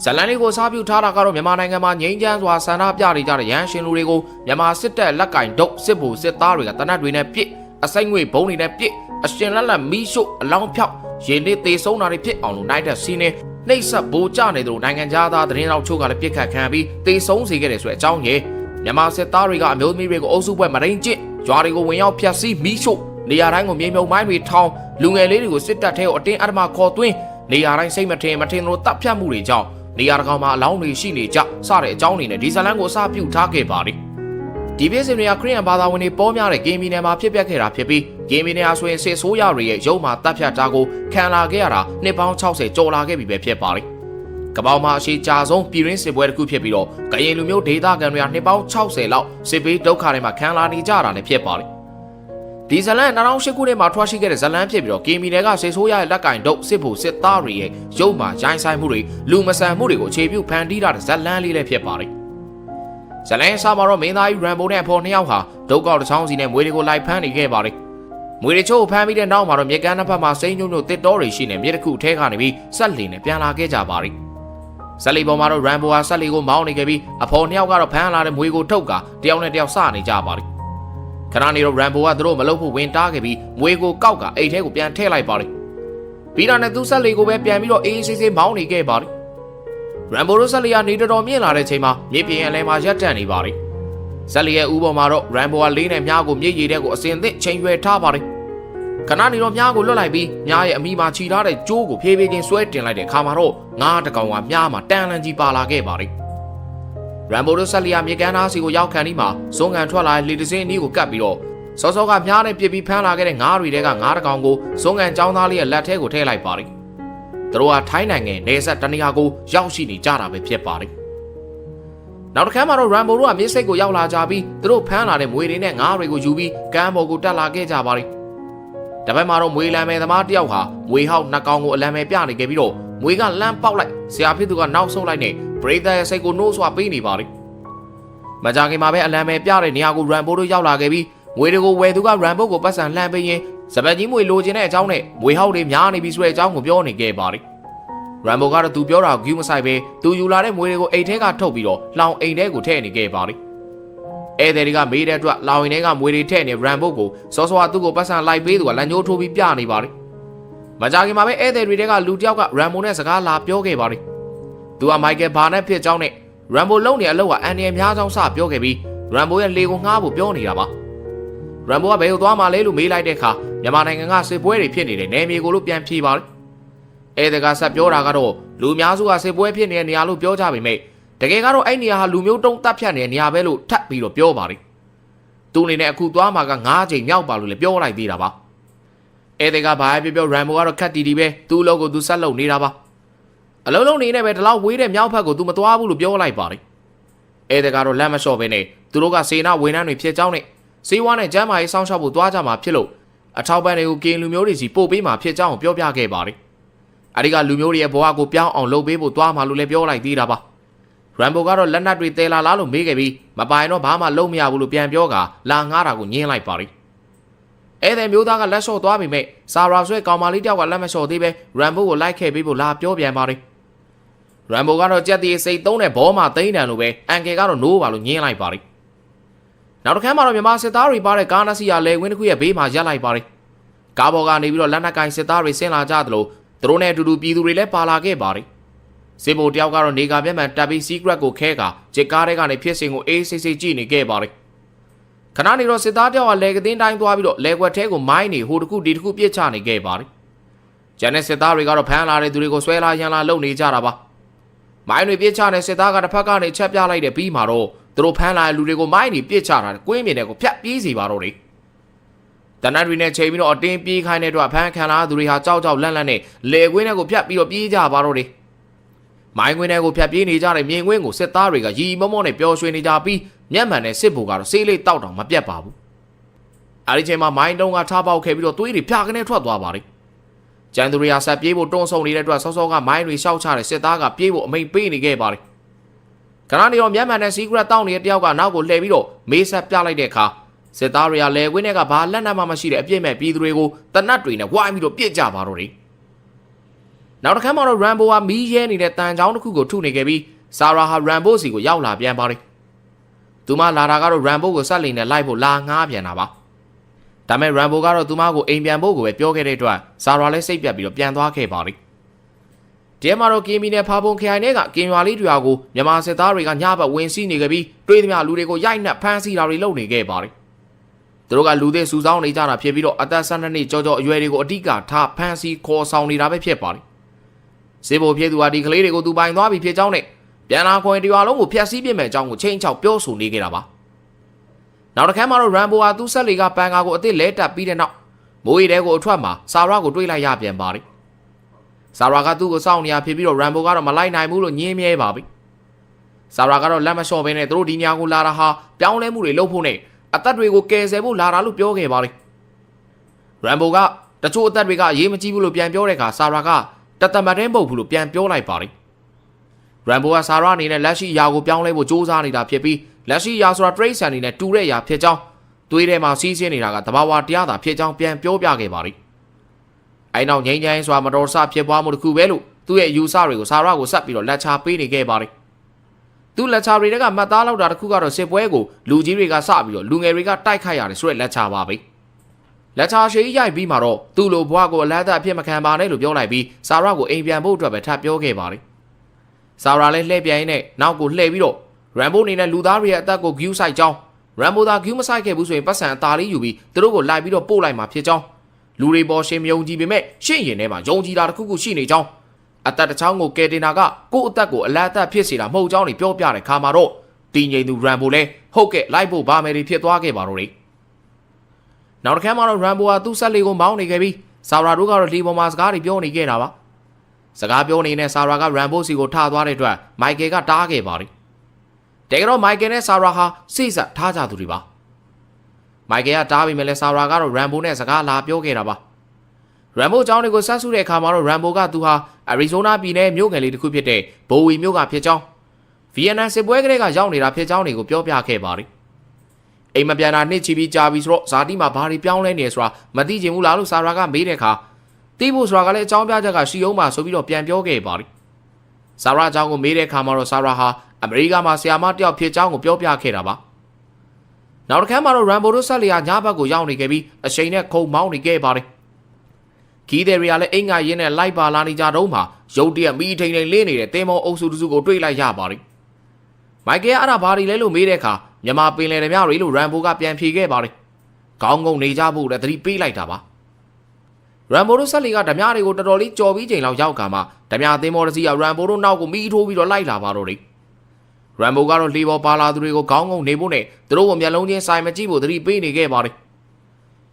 ဇလန်လေးကိုစားပြုထားတာကတော့မြန်မာနိုင်ငံမှာငြိမ်းချမ်းစွာဆန္ဒပြနေကြတဲ့ရဟန်းရှင်လူတွေကိုမြန်မာစစ်တပ်လက်ကင်ဒုတ်စစ်ဗိုလ်စစ်သားတွေကတနတ်တွေနဲ့ပြစ်အစိမ့်ငွေဘုံတွေနဲ့ပြစ်အရှင်လက်လက်မီးရှို့အလောင်းဖြောက်ရေနစ်သေးဆုံးတာတွေဖြစ်အောင်လို့နိုင်တဲ့စီးနေနှိပ်စက်ဘိုးကျနေတို့နိုင်ငံသားသတင်းတော်ချို့ကလည်းပြစ်ခတ်ခံပြီးသေဆုံးစေခဲ့တယ်ဆိုတဲ့အကြောင်းရယ်မြန်မာစစ်သားတွေကအမျိုးသမီးတွေကိုအုပ်စုပွဲမရင်းကျင့်ရွာတွေကိုဝင်ရောက်ဖျက်ဆီးမီးရှို့နေရာတိုင်းကိုမြေမြုံမိုင်းတွေထောင်လူငယ်လေးတွေကိုစစ်တပ်ထဲကိုအတင်းအဓမ္မခေါ်သွင်းနေရာတိုင်းစိတ်မထင်တို့တပ်ဖြတ်မှုတွေကြောင့်နေရာတကောင်မှာအလောင်းတွေရှိနေကြစတဲ့အကြောင်းတွေနဲ့ဒီဇလန်ကိုအစပြုထားခဲ့ပါတယ်ဒီပြည်စင်တွေကခရစ်ယာန်ဘာသာဝင်တွေပေါ်များတဲ့ဂိမ်းမီနယ်မှာဖြစ်ပျက်ခဲ့တာဖြစ်ပြီးဂိမ်းမီနယ်ဟာဆိုရင်စစ်ဆိုးရတွေရဲ့ရုံးမှာတပ်ဖြတ်တာကိုခံလာခဲ့ရတာနှစ်ပေါင်း60ကျော်လာခဲ့ပြီပဲဖြစ်ပါတယ်ကပောင်မှာအရှိကြာဆုံးပြည်ရင်းစစ်ပွဲတစ်ခုဖြစ်ပြီးတော့ကရင်လူမျိုးဒေသခံတွေကနှစ်ပေါင်း60လောက်စစ်ဘေးဒုက္ခတွေမှာခံလာနေကြတာလည်းဖြစ်ပါတယ်ဒီဇလန်2008ခုနှစ်မှာထွက်ရှိခဲ့တဲ့ဇလန်ဖြစ်ပြီးတော့ဂိမ်းမီနယ်ကစစ်ဆိုးရရဲ့လက်ကင်ဒုတ်စစ်ဖို့စစ်သားတွေရဲ့ရုံးမှာရိုင်းဆိုင်မှုတွေလူမဆန်မှုတွေကိုအခြေပြုဖန်တီးထားတဲ့ဇလန်လေးလည်းဖြစ်ပါတယ်ဇလန်အစားမှာတော့မင်းသားကြီးရမ်ဘိုနဲ့အဖော်နှစ်ယောက်ဟာဒုက္ခတစ်ချောင်းစီနဲ့မွေတွေကိုလိုက်ဖမ်းနေခဲ့ပါတယ်။မွေတွေချို့ဖမ်းပြီးတဲ့နောက်မှာတော့မြေကမ်းတစ်ဖက်မှာစိမ့်ညွန့်တစ်တော်တွေရှိနေမြေတစ်ခုထဲကနေပြီးဆက်လီနဲ့ပြန်လာခဲ့ကြပါတယ်။ဆက်လီပေါ်မှာတော့ရမ်ဘိုဟာဆက်လီကိုမောင်းနေခဲ့ပြီးအဖော်နှစ်ယောက်ကတော့ဖမ်းလာတဲ့မွေကိုထုတ်ကာတယောက်နဲ့တယောက်စနေကြပါတယ်။ခဏနေတော့ရမ်ဘိုကသူတို့မလုပ်ဖို့ဝင်တားခဲ့ပြီးမွေကိုကောက်ကအိတ်ထဲကိုပြန်ထည့်လိုက်ပါတယ်။ပြီးတော့နဲ့သူဆက်လီကိုပဲပြန်ပြီးတော့အေးဆေးဆေးမောင်းနေခဲ့ပါတယ်ရမ်ဘိုရိုဆက်လီယာနေတော်မြင့်လာတဲ့ချိန်မှာမြေပြင်အလဲမှာရပ်တန့်နေပါတယ်။ဆက်လီရဲ့ဥပေါ်မှာတော့ရမ်ဘိုကလေးနဲ့မြားကိုမြေရည်တဲ့ကိုအစင်သစ်ချိန်ရွယ်ထားပါတယ်။ခဏနေတော့မြားကိုလွတ်လိုက်ပြီးမြားရဲ့အမိမှာခြိထားတဲ့ကြိုးကိုဖြည်းဖြည်းချင်းဆွဲတင်လိုက်တဲ့အခါမှာတော့ငါးတကောင်ကမြားမှာတန်လန်ကြီးပါလာခဲ့ပါတယ်။ရမ်ဘိုရိုဆက်လီယာမြေကမ်းသားစီကိုရောက်ခံပြီးမှဇုံကန်ထွက်လာတဲ့လေတစင်းအနီးကိုကပ်ပြီးတော့စောစောကမြားနဲ့ပြစ်ပြီးဖမ်းလာခဲ့တဲ့ငါးတွေတဲကငါးတကောင်ကိုဇုံကန်ចောင်းသားလေးရဲ့လက်ထဲကိုထည့်လိုက်ပါတယ်။သူတို့ဟာထိုင်းနိုင်ငံနယ်စပ်တနေရာကိုရောက်ရှိနေကြတာပဲဖြစ်ပါတယ်။နောက်တစ်ခါမှတော့ရမ်ဘိုတို့ကမြစ်စိတ်ကိုရောက်လာကြပြီးသူတို့ဖမ်းလာတဲ့မွေတွေနဲ့ငါးတွေကိုယူပြီးကမ်းပေါ်ကိုတက်လာခဲ့ကြပါတယ်။တပတ်မှာတော့မွေလမ်းမဲသမားတယောက်ဟာမွေဟောက်နှစ်ကောင်ကိုအလံမဲပြနေခဲ့ပြီးတော့မွေကလမ်းပေါက်လိုက်ဆရာဖြစ်သူကနောက်ဆုတ်လိုက်နဲ့ဘရိတ်သားရဲ့စိတ်ကိုနှိုးဆွပေးနေပါတယ်။မကြခင်မှာပဲအလံမဲပြတဲ့နေရာကိုရမ်ဘိုတို့ရောက်လာခဲ့ပြီးမွေတွေကိုဝယ်သူကရမ်ဘိုကိုပတ်စံလှမ်းပေးရင်စပက်ကြီးမွေလိုချင်တဲ့အကြောင်းနဲ့မွေဟောက်တွေများနေပြီဆိုတဲ့အကြောင်းကိုပြောနေခဲ့ပါတယ်။ရမ်ဘိုကတော့သူပြောတာကိုဂူးမဆိုင်ပဲသူယူလာတဲ့မွေတွေကိုအိမ်ထဲကထုတ်ပြီးတော့လောင်အိမ်ထဲကိုထည့်နေခဲ့ပါတယ်။ဧည့်သည်တွေကမေးတဲ့အတွက်လောင်အိမ်ထဲကမွေတွေထည့်နေရမ်ဘိုကိုစောစောကသူ့ကိုပတ်စံလိုက်ပေးသူကလက်ညှိုးထိုးပြီးပြနေပါတယ်။မကြခင်မှာပဲဧည့်သည်တွေကလူတယောက်ကရမ်ဘိုနဲ့စကားလာပြောခဲ့ပါတယ်။သူကမိုက်ကယ်ဘာနဲ့ဖြစ်ကြောင်းနဲ့ရမ်ဘိုလုံနေတဲ့အလုပ်ကအန်ဒီအများကြောင်းစပြောခဲ့ပြီးရမ်ဘိုရဲ့လေကိုငှားဖို့ပြောနေတာပါ။ရမ်ဘိုကဘယ်ကိုသွားမှလဲလို့မေးလိုက်တဲ့အခါမြန်မာနိုင်ငံကစစ်ပွဲတွေဖြစ်နေတဲ့နယ်မြေကိုလို့ပြန်ဖြေပါတယ်။ဧည့်သည်ကဆက်ပြောတာကတော့လူများစုကစစ်ပွဲဖြစ်နေတဲ့နေရာလို့ပြောကြပေမဲ့တကယ်ကတော့အဲ့နေရာဟာလူမျိုးတုံးတပ်ဖြတ်နေတဲ့နေရာပဲလို့ထပ်ပြီးတော့ပြောပါတယ်။သူအနေနဲ့အခုသွားမှာက9ချိန်မြောက်ပါလို့လည်းပြောလိုက်သေးတာပါ။ဧည့်သည်ကဘာပဲပြောရမ်ဘိုကတော့ခက်တီတီပဲသူ့အလုပ်ကိုသူဆက်လုပ်နေတာပါ။အလုံးလုံးနေနဲ့ပဲဒီလောက်ဝေးတဲ့မြောက်ဘက်ကိုသူမသွားဘူးလို့ပြောလိုက်ပါတယ်။ဧည့်သည်ကတော့လက်မလျှော့ပဲနဲ့သူတို့ကစေနာဝန်ထမ်းတွေဖြစ်ကြောင်းနဲ့စေဝါနဲ့ကျမ်းမာရေးစောင့်ရှောက်ဖို့သွားကြမှာဖြစ်လို့အထောက်ပံ့တွေကိုကင်းလူမျိုးတွေစီပို့ပေးမှာဖြစ်ကြောင်းပြောပြခဲ့ပါတယ်။အဲဒီကလူမျိုးတွေရဲ့ဘဝကိုပြောင်းအောင်လုပ်ပေးဖို့သွားမှာလို့လည်းပြောလိုက်သေးတာပါ။ရမ်ဘိုကတော့လက်နက်တွေတဲလာလားလို့မေးခဲ့ပြီးမပိုင်တော့ဘာမှလုပ်မရဘူးလို့ပြန်ပြောကလာငားတာကိုညင်းလိုက်ပါတယ်။ဧည့်သည်မျိုးသားကလက်လျှော့သွားပေမဲ့ဆာရာဆွဲကောင်မလေးတယောက်ကလက်မလျှော့သေးပဲရမ်ဘိုကိုလိုက်ခဲ့ပေးဖို့လာပြောပြန်ပါတယ်။ရမ်ဘိုကတော့ကြက်တီစိတ်သုံးတဲ့ဘောမှာသိန်းတန်လို့ပဲအန်ကယ်ကတော့နိုးပါလို့ညင်းလိုက်ပါတယ်။နောက်တစ်ခါမှတော့မြန်မာစစ်သားတွေပါတဲ့ကားနစီယာလေဝင်းတစ်ခုရဲ့ဘေးမှာရပ်လိုက်ပါတယ်။ကားပေါ်ကနေပြီးတော့လက်နက်ကင်စစ်သားတွေဆင်းလာကြသလိုသူတို့နဲ့အတူတူပြည်သူတွေလည်းပါလာခဲ့ပါတယ်။စစ်ဗိုလ်တယောက်ကတော့နေကာမျက်မှန်တပ်ပြီး secret ကိုခဲကာဂျစ်ကားထဲကနေဖြစ်စဉ်ကိုအေးဆေးဆေးကြည့်နေခဲ့ပါတယ်။ခဏနေတော့စစ်သားတယောက်ကလေကသင်းတိုင်းသွားပြီးတော့လေကွက်ထဲကိုမိုင်းနေဟိုတစ်ခုဒီတစ်ခုပြစ်ချနေခဲ့ပါတယ်။ဂျန်နဲ့စစ်သားတွေကတော့ဖမ်းလာတဲ့သူတွေကိုဆွဲလာရန်လာလုပ်နေကြတာပါ။မိုင်းတွေပြစ်ချတဲ့စစ်သားကတစ်ဖက်ကနေချက်ပြလိုက်တဲ့ပြီးမှာတော့သူတို့ဖမ်းလာတဲ့လူတွေကိုမိုင်းတွေပြစ်ချတာကွင်းမြင်တဲ့ကိုဖြတ်ပြေးစီပါတော့တယ်။တနတ်တွေနဲ့ချိန်ပြီးတော့အတင်းပြေးခိုင်းတဲ့အတွက်ဖမ်းခံလာသူတွေဟာကြောက်ကြောက်လန့်လန့်နဲ့လေကွင်းထဲကိုဖြတ်ပြီးတော့ပြေးကြပါတော့တယ်။မိုင်းကွင်းထဲကိုဖြတ်ပြေးနေကြတဲ့မြင်ကွင်းကိုစစ်သားတွေကရီမောမောနဲ့ပျော်ရွှင်နေကြပြီးမျက်မှန်နဲ့စစ်ဗိုလ်ကတော့ဆေးလေးတောက်တောင်မပြတ်ပါဘူး။အဲဒီချိန်မှာမိုင်းတုံးကထားပေါက်ခဲ့ပြီးတော့သွေးတွေဖြာကနေထွက်သွားပါတယ်။ကျန်သူတွေဟာဆက်ပြေးဖို့တွန်းဆုံနေတဲ့အတွက်စောစောကမိုင်းတွေရှောက်ချတဲ့စစ်သားကပြေးဖို့အမိန်ပေးနေခဲ့ပါတယ်။ခဏနေတော့မျက်မှန်နဲ့စီးကရက်တောက်နေတဲ့တယောက်ကနောက်ကိုလှည့်ပြီးတော့မေးဆက်ပြလိုက်တဲ့အခါစစ်သားတွေကလေကွင်းထဲကဘာလက်နက်မှမရှိတဲ့အပြစ်မဲ့ပြည်သူတွေကိုတနတ်တွေနဲ့ဝိုင်းပြီးတော့ပြစ်ကြပါတော့တယ်။ နောက်တစ်ခါမှတော့ Rambo ဟာမီးရဲနေတဲ့တန်ချောင်းတစ်ခုကိုထုနေခဲ့ပြီးဆာရာဟာ Rambo စီကိုရောက်လာပြန်ပါတယ်သူမလာတာကတော့ Rambo ကိုဆက်လိန်နဲ့လိုက်ဖို့လာငားပြန်တာပါဒါပေမဲ့ Rambo ကတော့သူမကိုအိမ်ပြန်ဖို့ကိုပဲပြောခဲ့တဲ့အတွက်ဆာရာလည်းစိတ်ပြတ်ပြီးတော့ပြန်သွားခဲ့ပါတယ်ဒီမှာတော့ကင်းမီနဲ့ဖာပုံခရိုင်ထဲကကင်ရွာလေးတွေအားကိုမြန်မာစစ်သားတွေကညဘက်ဝင်စီးနေခဲ့ပြီးတွေးသမျှလူတွေကိုရိုက်နှက်ဖမ်းဆီးတာတွေလုပ်နေခဲ့ပါတယ်သူတို့ကလူတွေစုဆောင်းနေကြတာဖြစ်ပြီးတော့အသက်12နှစ်ကြောအရွယ်တွေကိုအဓိကထားဖမ်းဆီးခေါ်ဆောင်နေတာပဲဖြစ်ပါတယ်စစ်ဗိုလ်ဖြစ်သူဟာဒီကလေးတွေကိုသူပိုင်သွားပြီဖြစ်ကြောင်းနဲ့ပြန်လာခွင့်တရွာလုံးကိုဖျက်ဆီးပြစ်မဲ့အကြောင်းကိုချိန်ချောက်ပြောဆိုနေခဲ့တာပါနောက်တစ်ခါမှတော့ Rambo ဟာသူ့ဆက်လီကပန်ကာကိုအစ်စ်လဲတက်ပြီးတဲ့နောက်မိုးရီတဲကိုအထွက်မှာဆာရာကိုတွေးလိုက်ရပြန်ပါတယ်ဆာရာကသူ့ကိုစောင့်နေရဖြစ်ပြီးတော့ Rambo ကတော့မလိုက်နိုင်ဘူးလို့ညင်းမြဲပါပြီဆာရာကတော့လက်မလျှော့ဘဲနဲ့သူတို့ဒီညကိုလာတာဟာပြောင်းလဲမှုတွေလုပ်ဖို့နဲ့အသက်တွေကိုကယ်ဆယ်ဖို့လာတာလို့ပြောခဲ့ပါတယ် Rambo ကတချို့အသက်တွေကအရေးမကြီးဘူးလို့ပြန်ပြောတဲ့အခါဆာရာကတသမတ်တင်းပုတ်ဘူးလို့ပြန်ပြောလိုက်ပါတယ် Rambo ကဆာရာအနေနဲ့လက်ရှိအရာကိုပြောင်းလဲဖို့စ조사နေတာဖြစ်ပြီးလက်ရှိအရာဆိုတာ Trace အနေနဲ့တူတဲ့အရာဖြစ်ကြောင်းသွေးထဲမှာစီးဆင်းနေတာကတဘာဝတရားသာဖြစ်ကြောင်းပြန်ပြောပြခဲ့ပါတယ်အဲနောက်ငိမ့်ချိုင်းစွာမတော်ဆဖြစ်ပွားမှုတစ်ခုပဲလို့သူ့ရဲ့ယူဆတွေကိုဆာရာကိုဆက်ပြီးတော့လက်ချပေးနေခဲ့ပါတယ်သူ့လက်ချတွေကမှတ်သားလောက်တာတစ်ခုကတော့စစ်ပွဲကိုလူကြီးတွေကစပြီးတော့လူငယ်တွေကတိုက်ခိုက်ရတယ်ဆိုတဲ့လက်ချပါပဲလက်ချရှိရိုက်ပြီးမှတော့သူ့လိုဘွားကိုအလတ်အဖြစ်မခံပါနဲ့လို့ပြောလိုက်ပြီးဆာရာကိုအိမ်ပြန်ဖို့အတွက်ပဲထပ်ပြောခဲ့ပါတယ်ဆာရာလည်းလှည့်ပြန်ရင်းနဲ့နောက်ကိုလှည့်ပြီးတော့ Rambo အနေနဲ့လူသားတွေရဲ့အသက်ကိုဂူးဆိုင်ကြောင်း Rambo သာဂူးမဆိုင်ခဲ့ဘူးဆိုရင်ပတ်စံအသားလေးယူပြီးသူတို့ကိုလိုက်ပြီးတော့ပို့လိုက်မှာဖြစ်ကြောင်းလူတွေပေါ်ရှင်မယုံကြည်ပေမဲ့ရှင့်ရင်ထဲမှာယုံကြည်တာတစ်ခုခုရှိနေကြောင်းအသက်တစ်ချောင်းကိုကယ်တင်တာကကိုယ့်အသက်ကိုအလတ်အဖြစ်စေတာမဟုတ်ကြောင်းတွေပြောပြတဲ့ခါမှာတော့တည်ငြိမ်သူ Rambo လည်းဟုတ်ကဲ့လိုက်ဖို့ဗာမယ်တွေဖြစ်သွားခဲ့ပါတော့တယ်နောက်တစ်ခါမှတော့ Rambo ဟာသူ့ဆက်လေးကိုမောင်းနေခဲ့ပြီးဆာရာတို့ကတော့ဒီပေါ်မှာစကားတွေပြောနေခဲ့တာပါစကားပြောနေတဲ့ဆာရာက Rambo စီကိုထားသွားတဲ့အတွက်မိုက်ကယ်ကတားခဲ့ပါတယ်တကယ်တော့မိုက်ကယ်နဲ့ဆာရာဟာစိတ်ဆက်ထားကြသူတွေပါမိုက်ကယ်ကတားပြီးမှလည်းဆာရာကတော့ Rambo နဲ့စကားလာပြောခဲ့တာပါ Rambo ကျောင်းတွေကိုဆက်ဆုတဲ့အခါမှာတော့ Rambo ကသူဟာ Arizona ပြည်နယ်မြို့ငယ်လေးတစ်ခုဖြစ်တဲ့ဘိုဝီမြို့ကဖြစ်ကြောင်းဗီယက်နမ်စစ်ပွဲကလေးကရောက်နေတာဖြစ်ကြောင်းတွေကိုပြောပြခဲ့ပါတယ်အိမ်မပြန်တာနှစ်ချီပြီးကြာပြီဆိုတော့ဇာတိမှာဘာတွေပြောင်းလဲနေဆိုတာမသိချင်ဘူးလားလို့ဆာရာကမေးတဲ့အခါသိဖို့ဆိုတာကလည်းအကြောင်းပြချက်ကရှိအောင်ပါဆိုပြီးတော့ပြန်ပြောခဲ့ပါတယ်ဆာရာအကြောင်းကိုမေးတဲ့အခါမှာတော့ဆာရာဟာအမေရိကမှာဆရာမတယောက်ဖြစ်ကြောင်းကိုပြောပြခဲ့တာပါနောက်တစ်ခါမှတော့ Rambo တို့ဆက်လျာညဘက်ကိုရောက်နေခဲ့ပြီးအချိန်နဲ့ခုံမောင်းနေခဲ့ပါတယ်ခီးတယ်ရီကလည်းအိမ်ငါရင်းနဲ့လိုက်ပါလာနေကြတော့မှရုတ်တရက်မီးထိန်ထိန်လင်းနေတဲ့တင်းမောအုပ်စုတစုကိုတွေ့လိုက်ရပါတယ်မိုက်ကယ်အဲ့ဒါဘာတွေလဲလို့မေးတဲ့အခါမြန်မာပင်လယ်ဓမြတွေလို့ Rambo ကပြန်ဖြေခဲ့ပါတယ်ခေါင်းငုံနေကြဖို့လည်းသတိပေးလိုက်တာပါ Rambo တို့ဆက်လီကဓမြတွေကိုတော်တော်လေးကြော်ပြီးချိန်လောက်ရောက်ကမှဓမြသင်းမောတစ်စီးက Rambo တို့နောက်ကိုမီးထိုးပြီးတော့လိုက်လာပါတော့တယ် Rambo ကတော့လေပေါ်ပါလာသူတွေကိုခေါင်းငုံနေဖို့နဲ့သူတို့ကိုမျက်လုံးချင်းဆိုင်မကြည့်ဖို့သတိပေးနေခဲ့ပါတယ်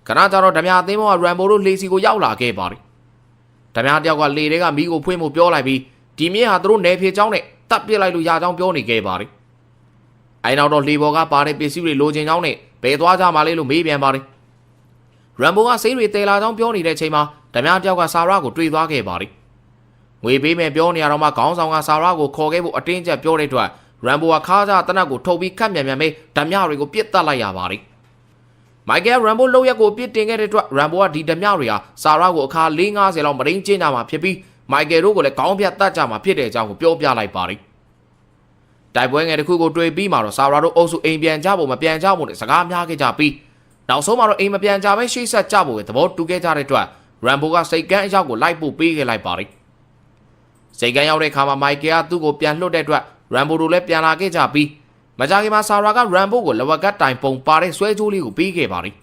ခဏကြာတော့ဓမြသင်းမောက Rambo တို့လေစီကိုရောက်လာခဲ့ပါတယ်ဓမြတယောက်ကလေတွေကမီးကိုဖွင့်ဖို့ပြောလိုက်ပြီးဒီမြင့်ဟာသူတို့နယ်ဖြေချောင်းနဲ့တတ်ပစ်လိုက်လို့ရကြောင်းပြောနေခဲ့ပါတယ်အဲနောက်တော့လေပေါ်ကပါတဲ့ပစ္စည်းတွေလိုချင်ကြောင်းနဲ့ဘယ်သွားကြမှာလဲလို့မေးပြန်ပါတယ် Rambo ကစိတ်တွေတဲလာကြောင်းပြောနေတဲ့အချိန်မှာဓမြတယောက်ကဆာရာကိုတွေ့သွားခဲ့ပါတယ်ငွေပေးမယ်ပြောနေရတော့မှခေါင်းဆောင်ကဆာရာကိုခေါ်ခဲ့ဖို့အတင်းကျပ်ပြောတဲ့အတွက် Rambo ကခါးကြတနက်ကိုထုတ်ပြီးခတ်မြန်မြန်ပဲဓမြတွေကိုပြစ်တက်လိုက်ရပါတယ်မိုက်ကယ် Rambo လောက်ရက်ကိုပြစ်တင်ခဲ့တဲ့အတွက် Rambo ကဒီဓမြတွေဟာဆာရာကိုအခါ450လောက်မရင်းကျင်းကြမှာဖြစ်ပြီးမိုက်ကယ်တို့ကိုလည်းခေါင်းပြတ်တတ်ကြမှာဖြစ်တဲ့အကြောင်းကိုပြောပြလိုက်ပါတယ်တိုက်ပွဲငယ်တစ်ခုကိုတွေ့ပြီးမှတော့ဆာရာတို့အုပ်စုအိမ်ပြန်ကြဖို့မပြန်ကြဖို့နဲ့စကားများခဲ့ကြပြီးနောက်ဆုံးမှာတော့အိမ်မပြန်ကြဘဲရှေ့ဆက်ကြဖို့ပဲသဘောတူခဲ့ကြတဲ့အတွက် Rambo ကစိတ်ကန်းအရောက်ကိုလိုက်ပို့ပေးခဲ့လိုက်ပါတယ်စိတ်ကန်းရောက်တဲ့အခါမှာမိုက်ကယ်ကသူ့ကိုပြန်လွှတ်တဲ့အတွက် Rambo တို့လည်းပြန်လာခဲ့ကြပြီးမကြခင်မှာဆာရာက Rambo ကိုလဝကတ်တိုင်ပုံပါတဲ့ဆွဲကြိုးလေးကိုပေးခဲ့ပါတယ်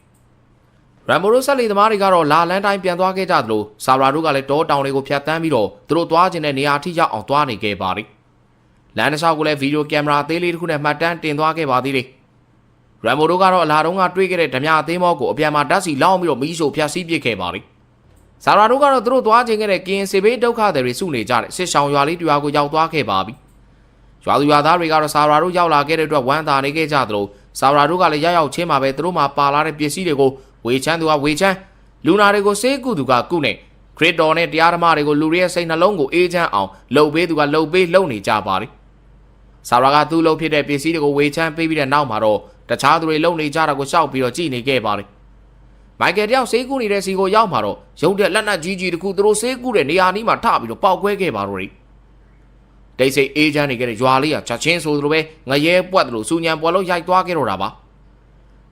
Rambo တို့ဆက်လီသမားတွေကတော့လာလန်းတိုင်းပြန်သွားခဲ့ကြသလိုဆာရာတို့ကလည်းတောတောင်တွေကိုဖြတ်တန်းပြီးတော့သူတို့သွားခြင်းတဲ့နေရာထိရောက်အောင်သွားနေခဲ့ပါတယ်လမ်းတစ်လျှောက်ကိုလည်းဗီဒီယိုကင်မရာအသေးလေးတစ်ခုနဲ့မှတ်တမ်းတင်သွားခဲ့ပါသေးတယ် Rambo တို့ကတော့အလာတုံးကတွေးခဲ့တဲ့ဓမြအသေးမောကိုအပြန်မှာဓာတ်စီလောင်းပြီးတော့မီးရှို့ဖျက်ဆီးပစ်ခဲ့ပါတယ်ဆာရာတို့ကတော့သူတို့သွားခြင်းခဲ့တဲ့ကင်းစေဘေးဒုက္ခတွေစုနေကြတဲ့စစ်ဆောင်ရွာလေးတရွာကိုရောက်သွားခဲ့ပါပြီရွာသူရွာသားတွေကတော့ဆာရာတို့ရောက်လာခဲ့တဲ့အတွက်ဝမ်းသာနေခဲ့ကြသလိုဆာရာတို့ကလည်းရောက်ချင်းမှာပဲသူတို့မှပါလာတဲ့ပစ္စည်းတွေကိုဝေချမ်းသူကဝေချမ်းလူနာတွေကိုစေးကုသူကကုနဲ့ခရစ်တော်နဲ့တရားဓမ္မတွေကိုလူတွေရဲ့စိတ်နှလုံးကိုအေးချမ်းအောင်လှုပ်ပေးသူကလှုပ်ပေးလှုပ်နေကြပါတယ်ဆာရာကသူ့လှုပ်ဖြစ်တဲ့ပစ္စည်းတွေကိုဝေချမ်းပေးပြီးတဲ့နောက်မှာတော့တခြားသူတွေလှုပ်နေကြတာကိုရှောက်ပြီးတော့ကြည်နေခဲ့ပါတယ် မိုက်ကယ်တယောက်ဆေးကူနေတဲ့စီကိုရောက်မှာတော့ရုပ်တဲ့လက်နက်ကြီးတစ်ခုသူတို့ဆေးကူတဲ့နေရာနီးမှာထပြီးတော့ပေါက်ကွဲခဲ့ပါတော့တယ်တိတ်ဆိတ်အေးချမ်းနေခဲ့တဲ့ရွာလေးကချက်ချင်းဆိုသလိုပဲငရဲပွက်သလိုစူညံပွက်လို့ရိုက်သွားခဲ့တော့တာပါ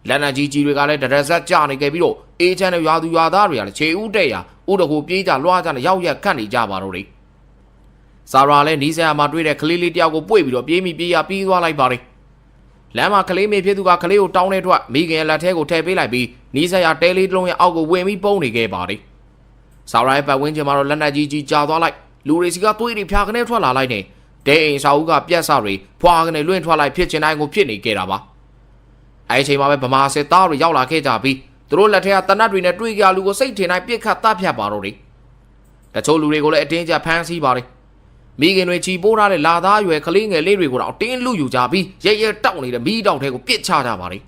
လက်နက်ကြီးတွေကလည်းတရဇက်ကျနေခဲ့ပြီးတော့အေးချမ်းတဲ့ရွာသူရွာသားတွေကလည်းခြေဥတဲ့ရာဥတကူပြေးကြလွှားကြနဲ့ရောက်ရက်ခတ်နေကြပါတော့တယ်ဆာရာလည်းနီးစရာမှာတွေ့တဲ့ကလေးလေးတယောက်ကိုပွေ့ပြီးတော့ပြေးမိပြေးရပြေးသွားလိုက်ပါတယ်လမ်းမှာကလေးမေဖြစ်သူကကလေးကိုတောင်းတဲ့ထွက်မိခင်ရဲ့လက်ထဲကိုထည့်ပေးလိုက်ပြီးနီးစရာတဲလေးတစ်လုံးရဲ့အောက်ကိုဝင်ပြီးပုန်းနေခဲ့ပါတယ်ဆာရာရဲ့ပတ်ဝန်းကျင်မှာတော့လက်နက်ကြီးကြာသွားလိုက်လူတွေစီကသွေးတွေဖြာကနေထွက်လာလိုက်နေတဲအိမ်စာအုပ်ကပြက်စတွေဖွာကနေလွင့်ထွက်လိုက်ဖြစ်ချင်တိုင်းကိုဖြစ်နေခဲ့တာပါအဲဒီအချိန်မှာပဲဗမာစစ်သားတွေရောက်လာခဲ့ကြပြီးသူတို့လက်ထက်ကတနတ်တွေနဲ့တွေ့ကြလူကိုစိတ်ထင်တိုင်းပြစ်ခတ်တပ်ဖြတ်ပါတော့တယ်တချို့လူတွေကိုလည်းအတင်းကျပ်ဖမ်းဆီးပါတယ်မိခင်တွေချီပိုးထားတဲ့လာသားရွယ်ကလေးငယ်လေးတွေကိုတော့တင်းလူယူကြပြီးရဲတောက်နေတဲ့မီးတောက်ထဲကိုပြစ်ချကြပါတယ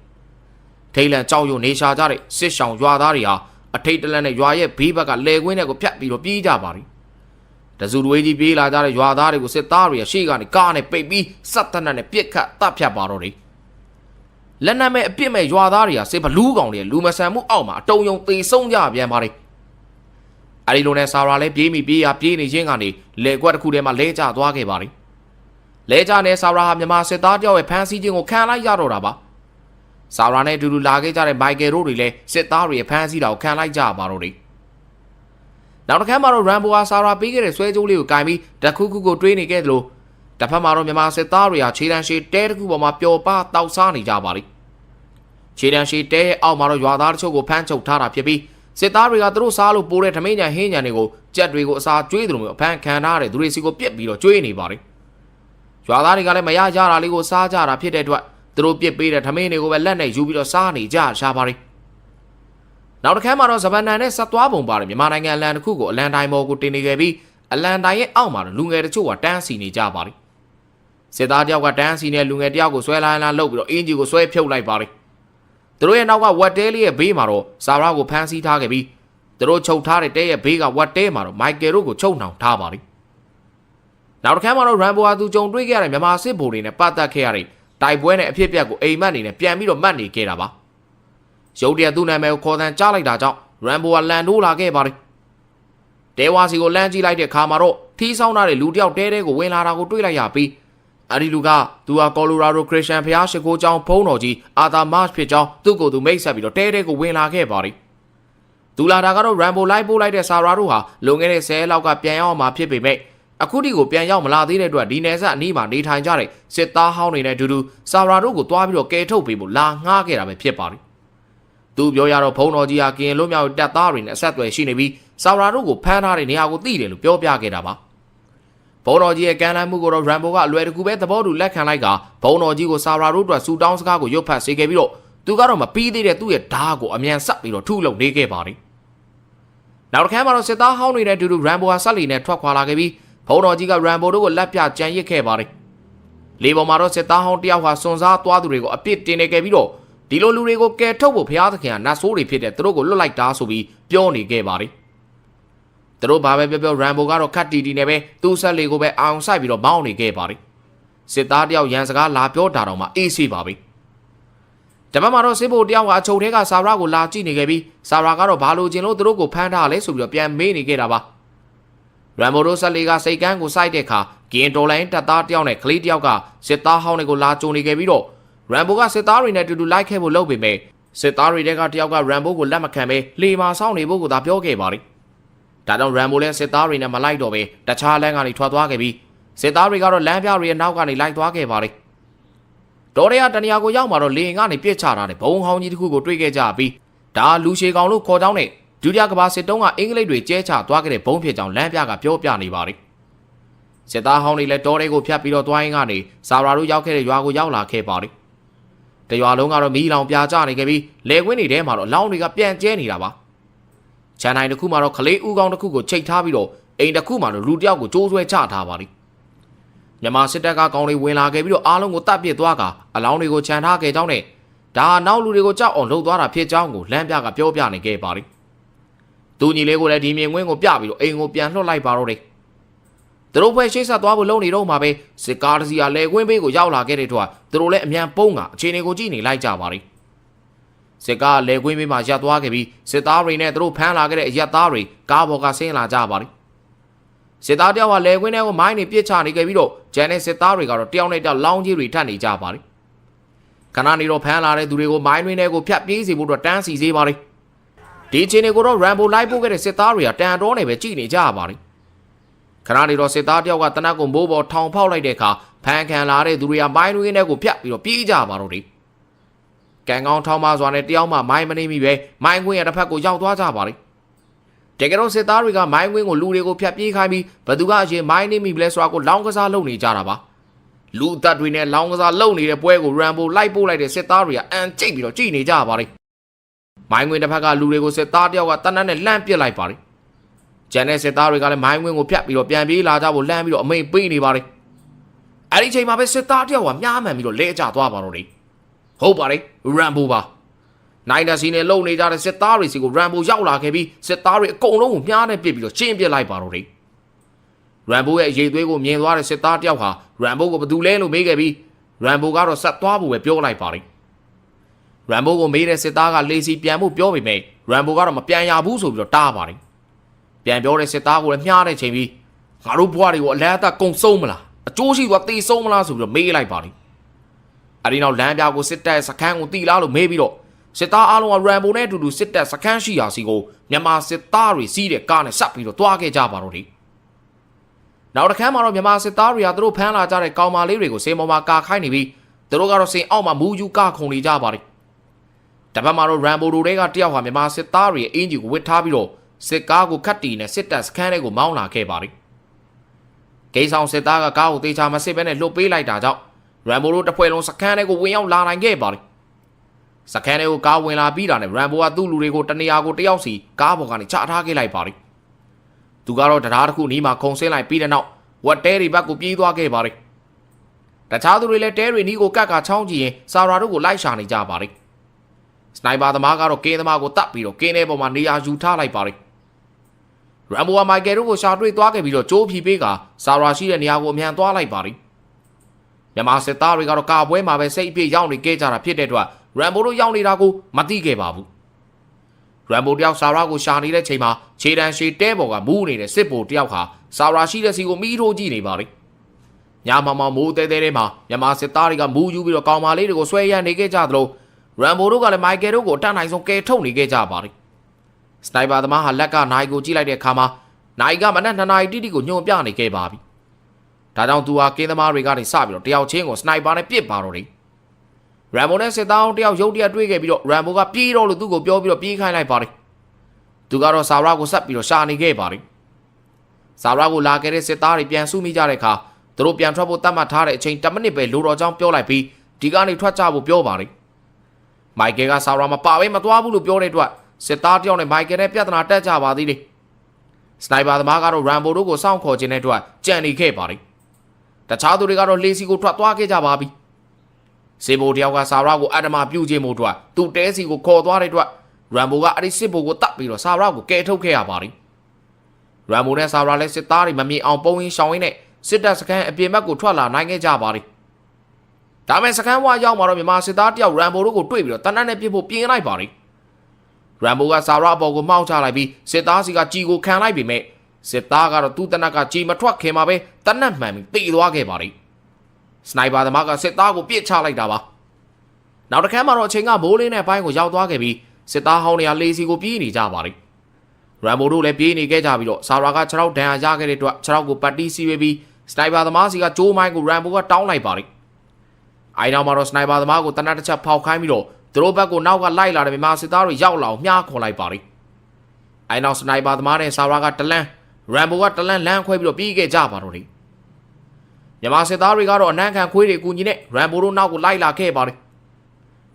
်ထိတ်လန့်ကြောက်ရွံ့နေရှာကြတဲ့စစ်ဆောင်ရွာသားတွေဟာအထိတ်တလန့်နဲ့ရွာရဲ့ဘေးဘက်ကလေကွင်းထဲကိုဖြတ်ပြီးတော့ပြေးကြပါတယ်တစုတွေကြီးပြေးလာကြတဲ့ရွာသားတွေကိုစစ်သားတွေရှေ့ကနေကားနဲ့ပိတ်ပြီးစက်တနတ်နဲ့ပြစ်ခတ်တပ်ဖြတ်ပါတော့တယ်လက်နက်မဲ့အပြစ်မဲ့ရွာသားတွေကစစ်ဘလူးကောင်တွေလူမဆန်မှုအောက်မှာအတုံယုံသေဆုံးကြပြန်ပါတယ်အဲဒီလိုနဲ့ဆာရာလည်းပြေးမိပြေးရပြေးနေခြင်းကနေလေကွက်တစ်ခုထဲမှာလဲကျသွားခဲ့ပါတယ်လဲကျနဲ့ဆာရာဟာမြန်မာစစ်သားတယောက်ရဲ့ဖမ်းဆီးခြင်းကိုခံလိုက်ရတော့တာပါဆာရာနဲ့အတူတူလာခဲ့ကြတဲ့မိုက်ကယ်တို့တွေလည်းစစ်သားတွေရဲ့ဖမ်းဆီးတာကိုခံလိုက်ကြပါတော့တယ်နောက်တစ်ခါမှတော့ရမ်ဘိုဟာဆာရာပေးခဲ့တဲ့ဆွဲကြိုးလေးကိုကင်ပြီးတခုခုကိုတွေးနေခဲ့သလိုတစ်ဖက်မှာတော့မြန်မာစစ်သားတွေဟာခြေတန်းရှိတဲတစ်ခုပေါ်မှာပျော်ပါတောက်စားနေကြပါလိမ့်ခြေတန်းရှိတဲရဲ့အောက်မှာတော့ရွာသားတချို့ကိုဖမ်းချုပ်ထားတာဖြစ်ပြီးစစ်သားတွေကသူတို့စားလို့ပိုးတဲ့ထမင်းကြံဟင်းကြံတွေကိုကြက်တွေကိုအစာကျွေးသလိုမျိုးအဖမ်းခံထားတဲ့သူတွေစီကိုပြစ်ပြီးတော့ကျွေးနေပါတယ်ရွာသားတွေကလည်းမရကြတာလေးကိုစားကြတာဖြစ်တဲ့အတွက်သူတို့ပြစ်ပေးတဲ့ထမင်းတွေကိုပဲလက်နဲ့ယူပြီးတော့စားနေကြရှာပါတယ်နောက်တစ်ခါမှတော့ဇပန်နန်နဲ့ဆက်သွားပုံပါတယ်မြန်မာနိုင်ငံအလံတစ်ခုကိုအလံတိုင်းပေါ်ကိုတင်နေခဲ့ပြီးအလံတိုင်းရဲ့အောက်မှာလူငယ်တချို့ကတန်းစီနေကြပါတယ်စစ်သားတယောက်ကတန်းစီနေလူငယ်တယောက်ကိုဆွဲလာလှုပ်ပြီးတော့အင်ဂျီကိုဆွဲဖြုတ်လိုက်ပါတယ်သူတို့ရဲ့နောက်ကဝတ်တဲလေးရဲ့ဘေးမှာတော့ဆာရာကိုဖမ်းဆီးထားခဲ့ပြီးသူတို့ချုပ်ထားတဲ့တဲရဲ့ဘေးကဝတ်တဲမှာတော့မိုက်ကယ်တို့ကိုချုပ်နှောင်ထားပါတယ်နောက်တစ်ခါမှတော့ရမ်ဘိုဟာသူကြုံတွေ့ခဲ့ရတဲ့မြန်မာစစ်ဗိုလ်တွေနဲ့ပတ်သက်ခဲ့ရတဲ့တိုက်ပွဲနဲ့အဖြစ်အပျက်ကိုအိမ်မက်နေနဲ့ပြန်ပြီးတော့မှတ်နေခဲ့တာပါရုပ်တရက်သူ့နာမည်ကိုခေါ်တန်းကြားလိုက်တာကြောင့်ရမ်ဘိုဟာလန်ထိုးလာခဲ့ပါတယ်တဲဝါစီကိုလမ်းကြည့်လိုက်တဲ့ခါမှာတော့ထီးဆောင်ထားတဲ့လူတယောက်တဲကိုဝင်လာတာကိုတွေ့လိုက်ရပြီးအဲဒီလူကသူဟာကော်လိုရာဒိုခရစ်ယာန်ဘုရားရှိခိုးကျောင်းဘုန်းတော်ကြီးအာသာမတ်ဖြစ်ကြောင်းသူ့ကိုယ်သူမိတ်ဆက်ပြီးတော့တဲကိုဝင်လာခဲ့ပါတယ်သူလာတာကတော့ရမ်ဘိုလိုက်ပို့လိုက်တဲ့ဆာရာတို့ဟာလွန်ခဲ့တဲ့10လောက်ကပြန်ရောက်မှာဖြစ်ပေမဲ့အခုဒီကိုပြန်ရောက်မလာသေးတဲ့အတွက်ဒီနယ်စပ်အနီးမှာနေထိုင်ကြတဲ့စစ်သားဟောင်းတွေနဲ့အတူတူဆာရာတို့ကိုတွားပြီးတော့ကယ်ထုတ်ပေးဖို့လာငှားခဲ့တာပဲဖြစ်ပါတယ်သူပြောရတော့ဘုန်းတော်ကြီးဟာကင်လွတ်မြောက်တပ်သားတွေနဲ့အဆက်အသွယ်ရှိနေပြီးဆာရာတို့ကိုဖမ်းထားတဲ့နေရာကိုသိတယ်လို့ပြောပြခဲ့တာပါဘုံတော်ကြီးရဲ့ကမ်းလှမ်းမှုကိုတော့ရမ်ဘိုကအလွယ်တကူပဲသဘောတူလက်ခံလိုက်ကဘုံတော်ကြီးကိုဆာရာတို့အတွက်စူတောင်းစကားကိုရုပ်ဖတ်စေခဲ့ပြီးတော့သူကတော့မပြီးသေးတဲ့သူ့ရဲ့ဓာတ်ကိုအမြန်ဆက်ပြီးတော့ထုလုပ်နေခဲ့ပါတယ်နောက်တစ်ခါမှတော့စစ်သားဟောင်းတွေနဲ့အတူတူရမ်ဘိုဟာဆက်လီနဲ့ထွက်ခွာလာခဲ့ပြီးဘုံတော်ကြီးကရမ်ဘိုတို့ကိုလက်ပြကြံရစ်ခဲ့ပါတယ်လေပေါ်မှာတော့စစ်သားဟောင်းတယောက်ဟာစွန်စားသွားသူတွေကိုအပြစ်တင်နေခဲ့ပြီးတော့ဒီလိုလူတွေကိုကယ်ထုတ်ဖို့ဘုရားသခင်ကနတ်ဆိုးတွေဖြစ်တဲ့သူတို့ကိုလွတ်လိုက်တာဆိုပြီးပြောနေခဲ့ပါတယ်သူတို့ဘာပဲပြောရမ်ဘိုကတော့ခတ်တီတီနဲ့ပဲသူ့ဆက်လေကိုပဲအောင်ဆိုင်ပြီးတော့မောင်းနေခဲ့ပါတယ်စစ်သားတယောက်ရန်စကားလာပြောတာတော့မှအေးဆေးပါပဲတပတ်မှာတော့စစ်ဘိုတယောက်ကအချုပ်ထဲကဆာရာကိုလာကြည့်နေခဲ့ပြီးဆာရာကတော့ဘာလို့ကျင်လို့သူတို့ကိုဖမ်းထားလဲဆိုပြီးတော့ပြန်မေးနေခဲ့တာပါရမ်ဘိုတို့ဆက်လေကစိတ်ကန်းကိုစိုက်တဲ့အခါကင်တော်လိုင်းတပ်သားတယောက်နဲ့ကလေးတယောက်ကစစ်သားဟောင်းတွေကိုလာကြုံနေခဲ့ပြီးတော့ရမ်ဘိုကစစ်သားတွေနဲ့အတူတူလိုက်ခဲ့ဖို့လုပ်ပေမဲ့စစ်သားတွေကတယောက်ကရမ်ဘိုကိုလက်မခံပဲလေမာဆောင်နေဖို့ကိုသာပြောခဲ့ပါတယ်ဒါကြောင့်ရမ်ဘိုလည်းစစ်သားတွေနဲ့မလိုက်တော့ပဲတခြားလမ်းကနေထွက်သွားခဲ့ပြီးစစ်သားတွေကတော့လမ်းပြတွေရဲ့နောက်ကနေလိုက်သွားခဲ့ပါတယ်တော်ရရတနေရာကိုရောက်မှာတော့လေရင်ကနေပြစ်ချထားတဲ့ဘုံဟောင်းကြီးတစ်ခုကိုတွေ့ခဲ့ကြပြီးဒါလူရှည်ကောင်လို့ခေါ်ကြောင်းနဲ့ဒုတိယကမ္ဘာစစ်တုံးကအင်္ဂလိပ်တွေကျဲချသွားခဲ့တဲ့ဘုံဖြစ်ကြောင်းလမ်းပြကပြောပြနေပါတယ်စစ်သားဟောင်းတွေလည်းတော်တွေကိုဖြတ်ပြီးတော့သွားရင်းကနေဆာရာတို့ရောက်ခဲ့တဲ့ရွာကိုရောက်လာခဲ့ပါတယ်တရွာလုံးကတော့မီးလောင်ပြာကျနေခဲ့ပြီးလေကွင်းတွေထဲမှာတော့လောင်းတွေကပြန်ကျဲနေတာပါခြံတိုင်းတစ်ခုမှာတော့ကလေးဦးကောင်းတစ်ခုကိုချိတ်ထားပြီးတော့အိမ်တစ်ခုမှာတော့လူတစ်ယောက်ကိုကြိုးဆွဲချထားပါလိမ့်မြန်မာစစ်တပ်ကကောင်တွေဝင်လာခဲ့ပြီးတော့အားလုံးကိုတပ်ပစ်သွားကအလောင်းတွေကိုခြံထားခဲ့ကြောင်းနဲ့ဒါဟာနောက်လူတွေကိုကြောက်အောင်လှုပ်သွားတာဖြစ်ကြောင်းကိုလမ်းပြကပြောပြနေခဲ့ပါလိမ့်သူညီလေးကိုလည်းဒီမြင်ကွင်းကိုပြပြီးတော့အိမ်ကိုပြန်လွှတ်လိုက်ပါတော့တယ်သူတို့ဖွဲ့ရှိတ်ဆက်သွားဖို့လုပ်နေတော့မှပဲစစ်ကားတစ်စီးကလေကွင်းဘေးကိုရောက်လာခဲ့တဲ့အတွက်သူတို့လည်းအမြန်ပုံးကအခြေအနေကိုကြည့်နေလိုက်ကြပါလိမ့် စစ်ကားလေကွင်းဘေးမှာရပ်သွားခဲ့ပြီးစစ်သားတွေနဲ့သူတို့ဖမ်းလာခဲ့တဲ့အရက်သားတွေကားပေါ်ကဆင်းလာကြပါတယ်စစ်သားတယောက်ကလေကွင်းထဲကိုမိုင်းတွေပစ်ချနေခဲ့ပြီးတော့ဂျန်နဲ့စစ်သားတွေကတော့တယောက်နဲ့တယောက်လောင်းကြီးတွေထပ်နေကြပါတယ်ခဏနေတော့ဖမ်းလာတဲ့သူတွေကိုမိုင်းတွေနဲ့ကိုဖြတ်ပြေးစီဖို့အတွက်တန်းစီစေပါတယ်ဒီအချိန်တွေကိုတော့ရမ်ဘိုလိုက်ပို့ခဲ့တဲ့စစ်သားတွေကတန်တော်နေပဲကြည်နေကြရပါတယ်ခဏနေတော့စစ်သားတယောက်ကတနက်ကိုမိုးပေါ်ထောင်ဖောက်လိုက်တဲ့အခါဖမ်းခံလာတဲ့သူတွေကမိုင်းတွေနဲ့ကိုဖြတ်ပြီးတော့ပြေးကြပါတော့တယ်ကန်ကောင်းထောင်းမစွာနဲ့တယောက်မှမိုင်းမနေမိပဲမိုင်းခွင်းရဲ့တစ်ဖက်ကိုရောက်သွားကြပါတယ်တကယ်တော့စစ်သားတွေကမိုင်းခွင်းကိုလူတွေကိုဖြတ်ပြေးခိုင်းပြီးဘသူကအရင်မိုင်းနေမိဘလဲဆိုတာကိုလောင်းကစားလုပ်နေကြတာပါလူတပ်တွေနဲ့လောင်းကစားလုပ်နေတဲ့ပွဲကိုရမ်ဘိုလိုက်ပို့လိုက်တဲ့စစ်သားတွေကအန်ကျိတ်ပြီးတော့ကြည်နေကြပါတယ်မိုင်းခွင်းတစ်ဖက်ကလူတွေကိုစစ်သားတယောက်ကတနက်နဲ့လှမ်းပစ်လိုက်ပါတယ်ကျန်တဲ့စစ်သားတွေကလည်းမိုင်းခွင်းကိုဖြတ်ပြီးတော့ပြန်ပြေးလာကြဖို့လှမ်းပြီးတော့အမိန့်ပေးနေပါတယ်အဲ့ဒီချိန်မှာပဲစစ်သားတယောက်ကမြားမှန်ပြီးတော့လဲကျသွားပါတော့တယ်ဟုတ်ပါတယ်ရမ်ဘိုပါနိုင်တာစီနဲ့လုံနေကြတဲ့စစ်သားတွေစီကိုရမ်ဘိုရောက်လာခဲ့ပြီးစစ်သားတွေအကုန်လုံးကိုမြားနဲ့ပစ်ပြီးတော့ရှင်းပစ်လိုက်ပါတော့တယ်ရမ်ဘိုရဲ့ရေသွေးကိုမြင်သွားတဲ့စစ်သားတယောက်ဟာရမ်ဘိုကိုဘယ်သူလဲလို့မေးခဲ့ပြီးရမ်ဘိုကတော့ဆက်သွားဖို့ပဲပြောလိုက်ပါတယ်ရမ်ဘိုကိုမေးတဲ့စစ်သားကလေစီပြန်ဖို့ပြောပေမဲ့ရမ်ဘိုကတော့မပြန်ရဘူးဆိုပြီးတော့တားပါတယ်ပြန်ပြောတဲ့စစ်သားကိုလည်းမြားတဲ့ချိန်ပြီးငါတို့ဘွားတွေကိုအလန်းအသက်ကုံဆုံးမလားအကျိုးရှိသွားတေဆုံးမလားဆိုပြီးတော့မေးလိုက်ပါတယ်အဲဒီနောက်လမ်းပြကိုစစ်တပ်စခန်းကိုတီလာလို့မေးပြီးတော့စစ်သားအားလုံးကရမ်ဘိုနဲ့အတူတူစစ်တပ်စခန်းရှိရာစီကိုမြန်မာစစ်သားတွေစီးတဲ့ကားနဲ့ဆက်ပြီးတော့တွားခဲ့ကြပါတော့တယ်နောက်တစ်ခါမှတော့မြန်မာစစ်သားတွေကသူတို့ဖမ်းလာကြတဲ့ကောင်မလေးတွေကိုစင်ပေါ်မှာကာခိုင်းနေပြီးသူတို့ကတော့စင်အောက်မှာမူးယူကာခုန်နေကြပါတယ်တပတ်မှာတော့ရမ်ဘိုတို့တွေကတယောက်ဟာမြန်မာစစ်သားတွေရဲ့အင်ဂျီကိုဝစ်ထားပြီးတော့စစ်ကားကိုခတ်တီနဲ့စစ်တပ်စခန်းထဲကိုမောင်းလာခဲ့ပါတယ်ဂိမ်းဆောင်စစ်သားကကားကိုတေချာမစစ်ဘဲနဲ့လှုပ်ပေးလိုက်တာကြောင့်ရမ်ဘိုတို့တစ်ဖွဲ့လုံးစခန်းထဲကိုဝင်ရောက်လာနိုင်ခဲ့ပါတယ်စခန်းထဲကိုကားဝင်လာပြီးတာနဲ့ရမ်ဘိုကသူ့လူတွေကိုတနေရာကိုတယောက်စီကားပေါ်ကနေချထားခဲ့လိုက်ပါတယ်သူကတော့တရားတစ်ခုနီးမှာခုံဆင်းလိုက်ပြီးတဲ့နောက်ဝတ်တဲတွေဘက်ကိုပြေးသွားခဲ့ပါတယ်တခြားသူတွေလည်းတဲတွေနီးကိုကတ်ကချောင်းကြည့်ရင်ဆာရာတို့ကိုလိုက်ရှာနေကြပါတယ်စနိုက်ပါသမားကတော့ကင်းသမားကိုတတ်ပြီးတော့ကင်းထဲပေါ်မှာနေရာယူထားလိုက်ပါတယ်ရမ်ဘိုကမိုက်ကယ်တို့ကိုရှာတွေ့သွားခဲ့ပြီးတော့ကြိုးဖြီပေးကဆာရာရှိတဲ့နေရာကိုအမြန်သွားလိုက်ပါတယ်မြန်မာစစ်သားတွေကတော့ကာပွဲမှာပဲစိတ်အပြည့်ရောက်နေခဲ့ကြတာဖြစ်တဲ့အတွက်ရမ်ဘိုတို့ရောက်နေတာကိုမသိခဲ့ပါဘူးရမ်ဘိုတယောက်ဆာရာကိုရှာနေတဲ့ချိန်မှာခြေတန်းရှည်တဲပေါ်ကမူးနေတဲ့စစ်ဗိုလ်တယောက်ဟာဆာရာရှိတဲ့စီကိုမီးထိုးကြည့်နေပါတယ်ညမမောင်မိုးတဲတဲထဲမှာမြန်မာစစ်သားတွေကမူးယူပြီးတော့ကောင်မလေးတွေကိုဆွဲရနေခဲ့ကြသလိုရမ်ဘိုတို့ကလည်းမိုက်ကယ်တို့ကိုအတန်းနိုင်ဆုံးကယ်ထုတ်နေခဲ့ကြပါတယ်စနိုက်ပါသမားဟာလက်ကနိုင်ကိုကြည့်လိုက်တဲ့အခါမှာနိုင်ကမနက်2 နာရီတိတိကိုညွန်ပြနေခဲ့ပါပြီဒါကြောင့်သူဟာကင်းသမားတွေကနေစပြီးတော့တယောက်ချင်းကိုစနိုက်ပါနဲ့ပစ်ပါတော့တယ်ရမ်ဘိုနဲ့စစ်သားတယောက်ရုတ်တရက်တွေ့ခဲ့ပြီးတော့ရမ်ဘိုကပြေးတော့လို့သူ့ကိုပြောပြီးတော့ပြေးခိုင်းလိုက်ပါတယ်သူကတော့ဆာရာကိုဆက်ပြီးတော့ရှာနေခဲ့ပါတယ်ဆာရာကိုလာခဲ့တဲ့စစ်သားတွေပြန်စုမိကြတဲ့အခါသူတို့ပြန်ထွက်ဖို့တတ်မှတ်ထားတဲ့အချိန်10 မိနစ်ပဲလိုတော့ကြောင်းပြောလိုက်ပြီးဒီကနေထွက်ကြဖို့ပြောပါတယ်မိုက်ကယ်ကဆာရာမပါဘဲမသွားဘူးလို့ပြောတဲ့အတွက်စစ်သားတယောက်နဲ့မိုက်ကယ်နဲ့ပြဿနာတက်ကြပါသေးတယ်စနိုက်ပါသမားကတော့ရမ်ဘိုတို့ကိုစောင့်ခေါ်ခြင်းတဲ့အတွက်ကြံနေခဲ့ပါတယ်တခြားသူတွေကတော့လေစီကိုထွက်သွားခဲ့ကြပါပြီစေဘိုတယောက်ကဆာရာကိုအဒမပြုတ်ခြင်းမို့အတွက်သူ့တဲစီကိုခေါ်သွားတဲ့အတွက်ရမ်ဘိုကအဲ့ဒီစစ်ဘိုကိုတတ်ပြီးတော့ဆာရာကိုကယ်ထုတ်ခဲ့ရပါတယ်ရမ်ဘိုနဲ့ဆာရာလည်းစစ်သားတွေမမြင်အောင်ပုံရင်းရှောင်ရင်းနဲ့စစ်တပ်စခန်းအပြင်ဘက်ကိုထွက်လာနိုင်ခဲ့ကြပါတယ်ဒါမဲ့စခန်းဝါရောက်မှာတော့မြန်မာစစ်သားတယောက်ရမ်ဘိုတို့ကိုတွေ့ပြီးတော့တနက်နဲ့ပြစ်ဖို့ပြင်လိုက်ပါတယ်ရမ်ဘိုကဆာရာဘော်ကိုမှောက်ချလိုက်ပြီးစစ်သားစီကကြီးကိုခံလိုက်ပေမဲ့စစ်သားကတော့သူ့တနက်ကကြီးမထွက်ခင်မှာပဲတနက်မှန်ပြီးတေသွားခဲ့ပါတယ်စနိုက်ပါသမားကစစ်သားကိုပစ်ချလိုက်တာပါနောက်တစ်ခါမှတော့အချိန်ကမိုးလေးနဲ့ဘိုင်းကိုရောက်သွားခဲ့ပြီးစစ်သားဟောင်းတွေကလေစီကိုပြေးနေကြပါတယ်ရမ်ဘိုတို့လည်းပြေးနေခဲ့ကြပြီးတော့ဆာရာက6 ဒဏ်ရာရခဲ့တဲ့အတွက်6ကိုပတ်တီးစီးပြီးစနိုက်ပါသမားစီကဂျိုးမိုင်းကိုရမ်ဘိုကတောင်းလိုက်ပါတယ်အိုင်နောက်မှာတော့စနိုက်ပါသမားကိုတနက်တစ်ချက်ဖောက်ခိုင်းပြီးတော့သူတို့ဘက်ကိုနောက်ကလိုက်လာတဲ့မြန်မာစစ်သားတွေရောက်လာအောင်မြားခွန်လိုက်ပါတယ်အိုင်နောက်စနိုက်ပါသမားနဲ့ဆာရာကတလန်းရမ်ဘိုကတလန်းလမ်းခွဲပြီးတော့ပြေးခဲ့ကြပါတော့တယ်မြန်မာစစ်သားတွေကတော့အနံ့ခံခွေးတွေကူညီနဲ့ရမ်ဘိုတို့နောက်ကိုလိုက်လာခဲ့ပါတယ်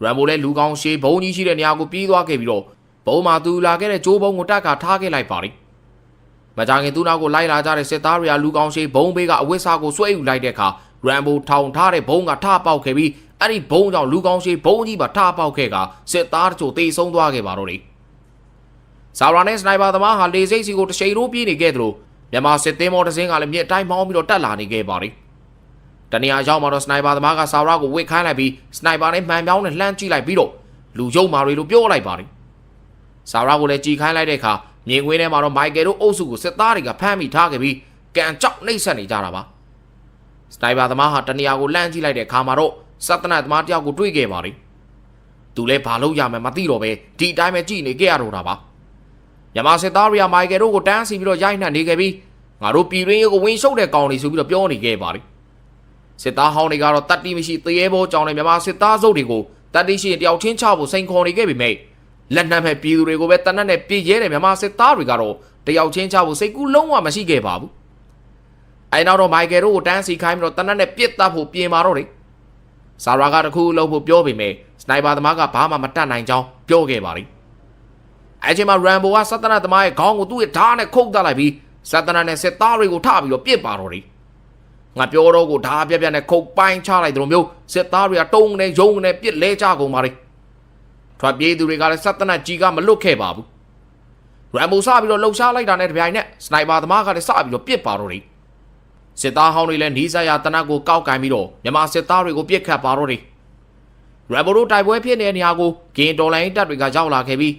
ရမ်ဘိုလည်းလူကောင်းရှေးဘုံကြီးရှိတဲ့နေရာကိုပြေးသွားခဲ့ပြီးတော့ဘုံမှာသူလာခဲ့တဲ့ကြိုးဘုံကိုတက်ခါထားခဲ့လိုက်ပါတယ်မကြခင်သူ့နောက်ကိုလိုက်လာကြတဲ့စစ်သားတွေကလူကောင်းရှေးဘုံဘေးကအဝတ်စားကိုဆွဲယူလိုက်တဲ့အခါရမ်ဘိုထောင်ထားတဲ့ဘုံကထပေါက်ခဲ့ပြီးအဲ့ဒီဘုံကြောင့်လူကောင်းရှေးဘုံကြီးပါထပေါက်ခဲ့ကစစ်သားတို့တေဆုံးသွားခဲ့ပါတော့တယ်ဆာရာနဲ့စနိုက်ပါသမားဟာလေစိတ်စီကိုတရှိန်တို့ပြေးနေခဲ့သလိုမြန်မာစစ်သင်းမော်တစင်းကလည်းမြစ်တိုင်းမောင်းပြီးတော့တက်လာနေခဲ့ပါတယ်တနေရာရောက်မှာတော့စနိုက်ပါသမားကဆာရာကိုဝစ်ခိုင်းလိုက်ပြီးစနိုက်ပါနဲ့မှန်ပြောင်းနဲ့လှမ်းကြည့်လိုက်ပြီးတော့ လူယုံမာတွေလို့ပြောလိုက်ပါတယ်ဆာရာကိုလည်းကြည်ခိုင်းလိုက်တဲ့အခါမြင်ကွင်းထဲမှာတော့မိုက်ကယ်တို့အုပ်စုကိုစစ်သားတွေကဖမ်းမိထားခဲ့ပြီးကန်ကြောက်နှိပ်စက်နေကြတာပါစနိုက်ပါသမားဟာတနေရာကိုလှမ်းကြည့်လိုက်တဲ့အခါမှာတော့စက်တနတ်သမားတယောက်ကိုတွေ့ခဲ့ပါတယ်သူလည်းဘာလို့ရမယ်မသိတော့ပဲဒီအတိုင်းပဲကြည့်နေခဲ့ရတော့တာပါမြန်မာစစ်သားတွေကမိုက်ကယ်တို့ကိုတန်းစီပြီးတော့ရိုက်နှက်နေခဲ့ပြီးငါတို့ပြည်ရင်းကိုဝင်ရှုပ်တဲ့ကောင်တွေဆိုပြီးတော့ပြောနေခဲ့ပါတယ်စစ်သားဟောင်းတွေကတော့တတ်တိမရှိသေရဲဘောကြောင်းတဲ့မြန်မာစစ်သားစုပ်တွေကိုတတ်တိရှိတယောက်ချင်းချဖို့စိန်ခေါ်နေခဲ့ပေမဲ့လက်နက်မဲ့ပြည်သူတွေကိုပဲတနတ်နဲ့ပြည်ရဲတဲ့မြန်မာစစ်သားတွေကတော့တယောက်ချင်းချဖို့စိတ်ကူးလုံးဝမရှိခဲ့ပါဘူးအဲနောက်တော့မိုက်ကယ်တို့ကိုတန်းစီခိုင်းပြီးတော့တနတ်နဲ့ပြစ်တက်ဖို့ပြင်ပါတော့တယ်ဆာရာကတခုလုံးဖို့ပြောပေမဲ့စနိုက်ပါသမားကဘာမှမတတ်နိုင်ကြောင်းပြောခဲ့ပါတယ်အဲချိန်မှာရမ်ဘိုကစက်တနတ်သမားရဲ့ခေါင်းကိုသူ့ရဲ့ဓာတ်နဲ့ခုတ်တက်လိုက်ပြီးစက်တနတ်နဲ့စစ်သားတွေကိုထပြီးတော့ပြစ်ပါတော့တယ်ငါပြောတော့ကိုဓာတ်ပြက်ပြက်နဲ့ခုတ်ပိုင်းချလိုက်တယ်လို့မျိုးစစ်သားတွေကတုံးနေယုံနေပြစ်လဲကြကုန်ပါလေထွက်ပြေးသူတွေကလည်းစက်တနတ်ကြီးကမလွတ်ခဲ့ပါဘူးရမ်ဘိုစပြီးတော့လှုပ်ရှားလိုက်တာနဲ့တပြိုင်နက်စနိုက်ပါသမားကလည်းစပြီးတော့ပြစ်ပါတော့တယ်စစ်သားဟောင်းတွေလည်းနီးစပ်ရာတနတ်ကိုကောက်ကင်ပြီးတော့မြန်မာစစ်သားတွေကိုပြစ်ခတ်ပါတော့တယ်ရမ်ဘိုတို့တိုက်ပွဲဖြစ်နေတဲ့နေရာကိုဂင်တော်လိုင်းတပ်တွေကရောက်လာခဲ့ပြီး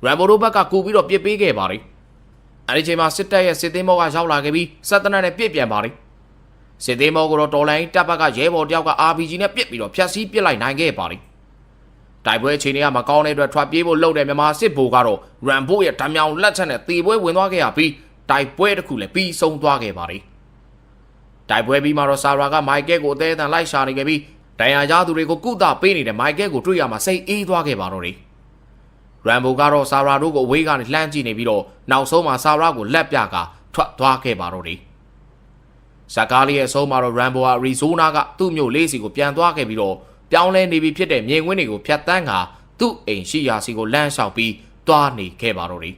ရမ်ဘိုတို့ဘက်ကကူပြီးတော့ပြစ်ပေးခဲ့ပါတယ်အဲဒီချိန်မှာစစ်တပ်ရဲ့စစ်သေးမောကရောက်လာခဲ့ပြီးစက်တနတ်နဲ့ပြစ်ပြန်ပါတယ်စစ်သေးမောကိုတော့တော်လိုင်းတပ်ဘက်ကရဲဘော်တယောက်က RPG နဲ့ပြစ်ပြီးတော့ဖျက်ဆီးပစ်လိုက်နိုင်ခဲ့ပါတယ်တိုက်ပွဲအခြေအနေကမကောင်းတဲ့အတွက်ထွက်ပြေးဖို့လုပ်တဲ့မြန်မာစစ်ဗိုလ်ကတော့ရမ်ဘိုရဲ့ဓာမြောင်လက်ချက်နဲ့တေပွဲဝင်သွားခဲ့ရပြီးတိုက်ပွဲတစ်ခုလည်းပြီးဆုံးသွားခဲ့ပါတယ်တိုက်ပွဲပြီးမှတော့ဆာရာကမိုက်ကယ်ကိုအသေးအံလိုက်ရှာနေခဲ့ပြီးဒဏ်ရာရသူတွေကိုကုသပေးနေတဲ့မိုက်ကယ်ကိုတွေ့ရမှာစိတ်အေးသွားခဲ့ပါတော့တယ်ရမ်ဘိုကတော့ဆာရာတို့ကိုအဝေးကနေလှမ်းကြည့်နေပြီးတော့နောက်ဆုံးမှာဆာရာကိုလက်ပြကထွက်သွားခဲ့ပါတော့တယ်ဇာကာလီရဲ့အဆုံးမှာတော့ရမ်ဘိုဟာအရီဇိုနာကသူ့မြို့လေးစီကိုပြန်သွားခဲ့ပြီးတော့ပြောင်းလဲနေပြီဖြစ်တဲ့မြင်ကွင်းတွေကိုဖျက်ဆီးကာသူ့အိမ်ရှိရာစီကိုလမ်းလျှောက်ပြီးသွားနေခဲ့ပါတော့တယ်